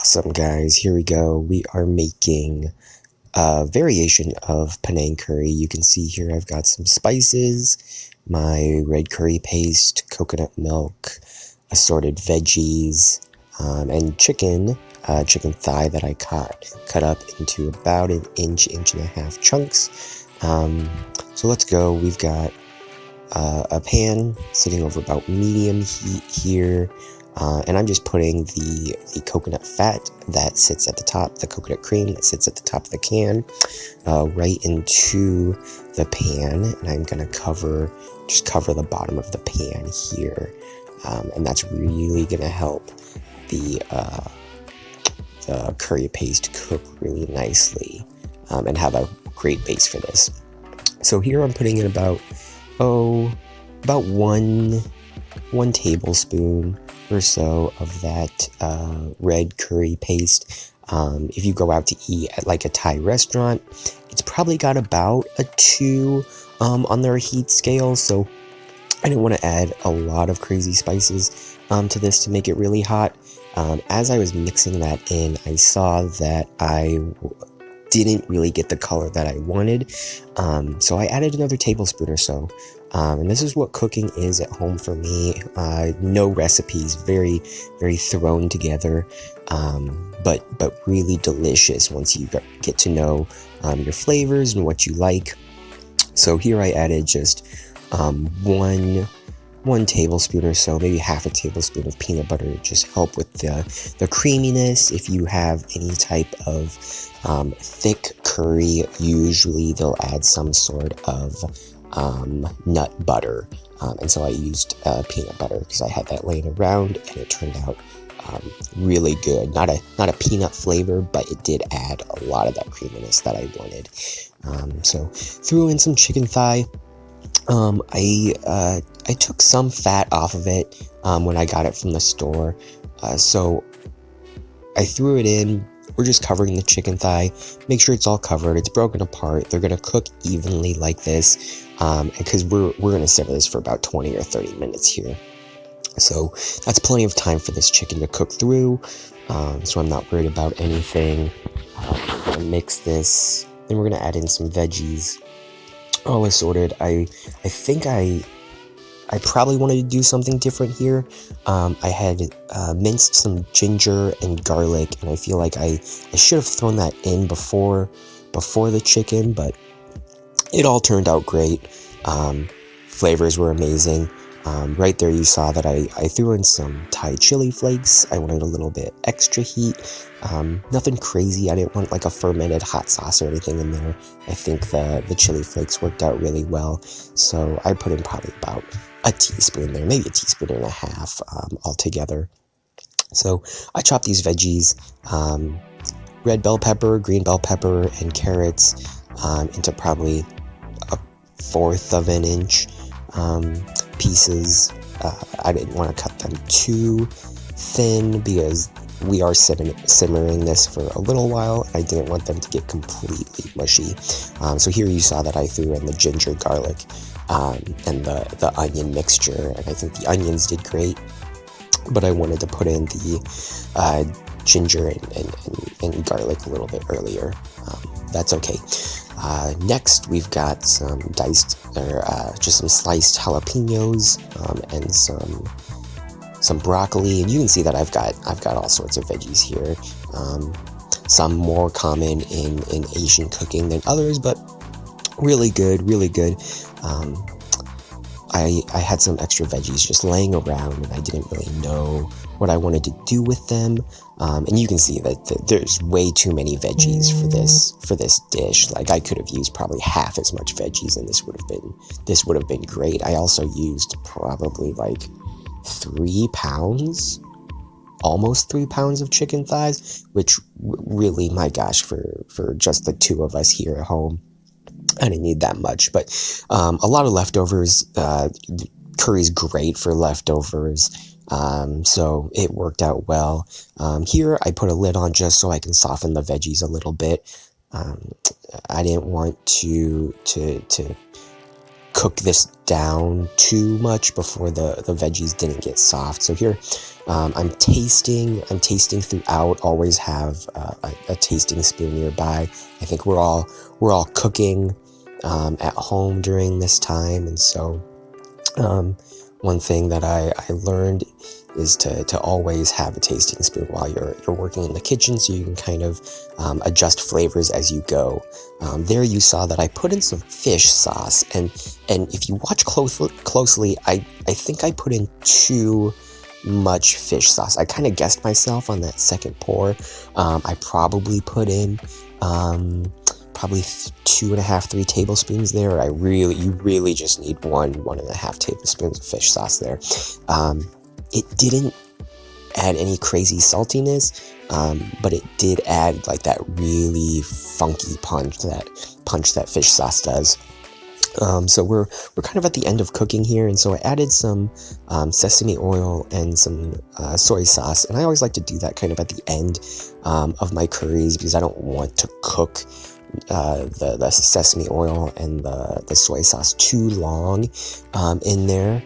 Awesome, guys. Here we go. We are making a variation of Panang curry. You can see here I've got some spices, my red curry paste, coconut milk, assorted veggies, and chicken thigh that I cut up into about an inch and a half chunks. So let's go. We've got a pan sitting over about medium heat here. And I'm just putting the coconut fat that sits at the top, the coconut cream that sits at the top of the can, right into the pan. And I'm going to just cover the bottom of the pan here. And that's really going to help the curry paste cook really nicely and have a great base for this. So here I'm putting in about one tablespoon or so of that red curry paste. If you go out to eat at like a Thai restaurant, it's probably got about a 2 on their heat scale, so I didn't want to add a lot of crazy spices to this to make it really hot. As I was mixing that in, I saw that I didn't really get the color that I wanted, so I added another tablespoon or so. And this is what cooking is at home for me. No recipes, very thrown together, but really delicious once you get to know your flavors and what you like. So here I added just one tablespoon or so, maybe half a tablespoon of peanut butter to just help with the creaminess. If you have any type of thick curry, usually they'll add some sort of nut butter, and so I used peanut butter because I had that laying around, and it turned out really good. Not a peanut flavor, but it did add a lot of that creaminess that I wanted. So threw in some chicken thigh. I took some fat off of it when I got it from the store, so I threw it in. We're just covering the chicken thigh. Make sure it's all covered. It's broken apart. They're gonna cook evenly like this, because we're gonna simmer this for about 20 or 30 minutes here. So that's plenty of time for this chicken to cook through. So I'm not worried about anything. We're gonna mix this. Then we're gonna add in some veggies, all assorted. I think I probably wanted to do something different here. I had minced some ginger and garlic, and I feel like I should have thrown that in before the chicken, but it all turned out great. Flavors were amazing. Right there you saw that I threw in some Thai chili flakes. I wanted a little bit extra heat. Nothing crazy. I didn't want like a fermented hot sauce or anything in there. I think the chili flakes worked out really well, so I put in probably about a teaspoon there, maybe a teaspoon and a half altogether. So I chopped these veggies, red bell pepper, green bell pepper, and carrots into probably 1/4 of an inch pieces. I didn't want to cut them too thin because we are simmering this for a little while. I didn't want them to get completely mushy. So here you saw that I threw in the ginger, garlic, and the onion mixture, and I think the onions did great, but I wanted to put in the ginger and garlic a little bit earlier. That's okay. Next, we've got some just some sliced jalapenos, and some broccoli, and you can see that I've got all sorts of veggies here. Some more common in Asian cooking than others, but really good. I had some extra veggies just laying around, and I didn't really know what I wanted to do with them. And you can see that there's way too many veggies for this dish. Like I could have used probably half as much veggies, and this would have been great. I also used probably like 3 pounds, almost 3 pounds of chicken thighs, which really, my gosh, for just the two of us here at home, I didn't need that much. But a lot of leftovers. Curry's great for leftovers, so it worked out well. Here I put a lid on just so I can soften the veggies a little bit. I didn't want to cook this down too much before the veggies didn't get soft. So here I'm tasting throughout. Always have a tasting spoon nearby. I think we're all cooking at home during this time, and so one thing that I learned is to always have a tasting spoon while you're working in the kitchen, so you can kind of adjust flavors as you go. There you saw that I put in some fish sauce, and if you watch closely, I think I put in too much fish sauce. I kind of guessed myself on that second pour. I probably put in probably 2.5, 3 tablespoons there. You really just need 1.5 tablespoons of fish sauce there. It didn't add any crazy saltiness, but it did add like that really funky punch that fish sauce does. So we're kind of at the end of cooking here, and so I added some sesame oil and some soy sauce, and I always like to do that kind of at the end of my curries because I don't want to cook the sesame oil and the soy sauce too long in there.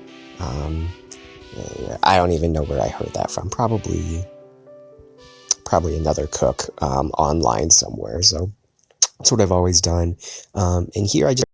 I don't even know where I heard that from. Probably another cook online somewhere. So that's what I've always done. And here I just